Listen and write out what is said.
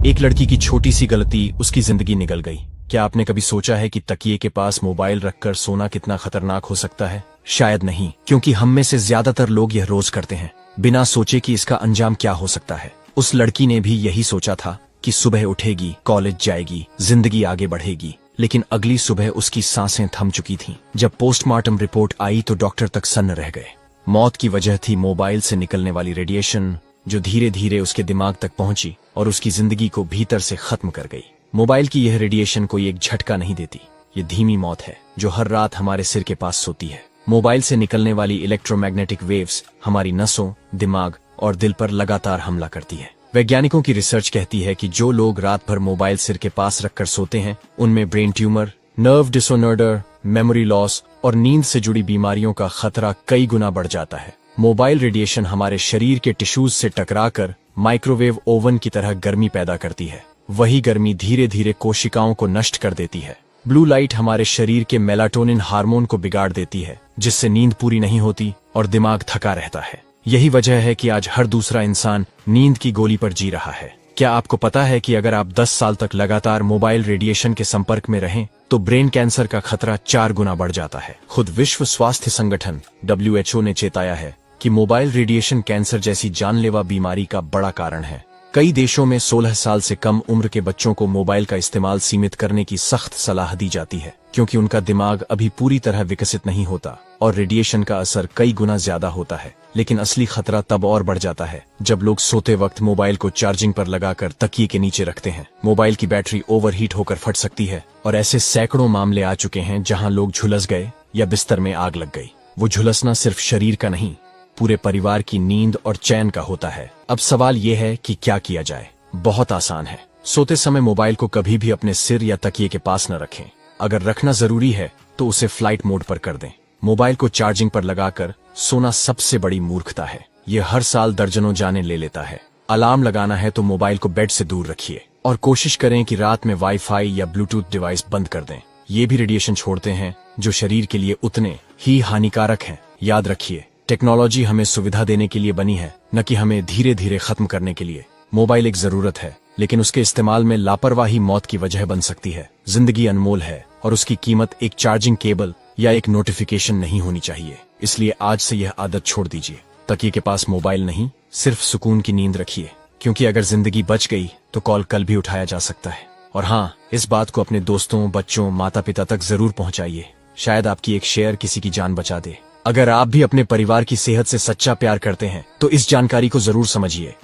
एक लड़की की छोटी सी गलती उसकी जिंदगी निकल गई। क्या आपने कभी सोचा है कि तकिए के पास मोबाइल रखकर सोना कितना खतरनाक हो सकता है? शायद नहीं, क्योंकि हम में से ज्यादातर लोग यह रोज करते हैं, बिना सोचे कि इसका अंजाम क्या हो सकता है। उस लड़की ने भी यही सोचा था कि सुबह उठेगी, कॉलेज जाएगी, जिंदगी आगे बढ़ेगी, लेकिन अगली सुबह उसकी सांसें थम चुकी थीं। जब पोस्टमार्टम रिपोर्ट आई तो डॉक्टर तक सन्न रह गए। मौत की वजह थी मोबाइल से निकलने वाली रेडिएशन, जो धीरे धीरे उसके दिमाग तक पहुंची और उसकी जिंदगी को भीतर से खत्म कर गई। मोबाइल की यह रेडिएशन कोई एक झटका नहीं देती, ये धीमी मौत है जो हर रात हमारे सिर के पास सोती है। मोबाइल से निकलने वाली इलेक्ट्रोमैग्नेटिक वेव्स हमारी नसों, दिमाग और दिल पर लगातार हमला करती है। वैज्ञानिकों की रिसर्च कहती है कि जो लोग रात भर मोबाइल सिर के पास रखकर सोते हैं, उनमें brain tumour, nerve disorder, memory loss और नींद से जुड़ी बीमारियों का खतरा कई गुना बढ़ जाता है। मोबाइल रेडिएशन हमारे शरीर के टिश्यूज से टकराकर माइक्रोवेव ओवन की तरह गर्मी पैदा करती है। वही गर्मी धीरे धीरे कोशिकाओं को नष्ट कर देती है। ब्लू लाइट हमारे शरीर के मेलाटोनिन हार्मोन को बिगाड़ देती है, जिससे नींद पूरी नहीं होती और दिमाग थका रहता है। यही वजह है कि आज हर दूसरा इंसान नींद की गोली पर जी रहा है। क्या आपको पता है कि अगर आप 10 साल तक लगातार मोबाइल रेडिएशन के संपर्क में रहें तो ब्रेन कैंसर का खतरा 4 गुना बढ़ जाता है। खुद विश्व स्वास्थ्य संगठन WHO ने चेताया है कि मोबाइल रेडिएशन कैंसर जैसी जानलेवा बीमारी का बड़ा कारण है। कई देशों में 16 साल से कम उम्र के बच्चों को मोबाइल का इस्तेमाल सीमित करने की सख्त सलाह दी जाती है, क्योंकि उनका दिमाग अभी पूरी तरह विकसित नहीं होता और रेडिएशन का असर कई गुना ज्यादा होता है। लेकिन असली खतरा तब और बढ़ जाता है जब लोग सोते वक्त मोबाइल को चार्जिंग पर लगाकर तकिए के नीचे रखते हैं। मोबाइल की बैटरी ओवरहीट होकर फट सकती है और ऐसे सैकड़ों मामले आ चुके हैं जहां लोग झुलस गए या बिस्तर में आग लग गई। वो झुलसना सिर्फ शरीर का नहीं, पूरे परिवार की नींद और चैन का होता है। अब सवाल यह है कि क्या किया जाए। बहुत आसान है। सोते समय मोबाइल को कभी भी अपने सिर या तकिए के पास न रखें। अगर रखना जरूरी है तो उसे फ्लाइट मोड पर कर दें। मोबाइल को चार्जिंग पर लगाकर सोना सबसे बड़ी मूर्खता है। ये हर साल दर्जनों जानें ले लेता है। अलार्म लगाना है तो मोबाइल को बेड से दूर रखिए और कोशिश करें कि रात में वाईफाई या ब्लूटूथ डिवाइस बंद कर दें। ये भी रेडिएशन छोड़ते हैं जो शरीर के लिए उतने ही हानिकारक हैं। याद रखिए, टेक्नोलॉजी हमें सुविधा देने के लिए बनी है, न कि हमें धीरे धीरे खत्म करने के लिए। मोबाइल एक जरूरत है, लेकिन उसके इस्तेमाल में लापरवाही मौत की वजह बन सकती है। जिंदगी अनमोल है और उसकी कीमत एक चार्जिंग केबल या एक नोटिफिकेशन नहीं होनी चाहिए। इसलिए आज से यह आदत छोड़ दीजिए। तकिए के पास मोबाइल नहीं, सिर्फ सुकून की नींद रखिए, क्योंकि अगर जिंदगी बच गई तो कॉल कल भी उठाया जा सकता है। और हाँ, इस बात को अपने दोस्तों, बच्चों, माता पिता तक जरूर पहुंचाइए। शायद आपकी एक शेयर किसी की जान बचा दे। अगर आप भी अपने परिवार की सेहत से सच्चा प्यार करते हैं तो इस जानकारी को जरूर समझिए।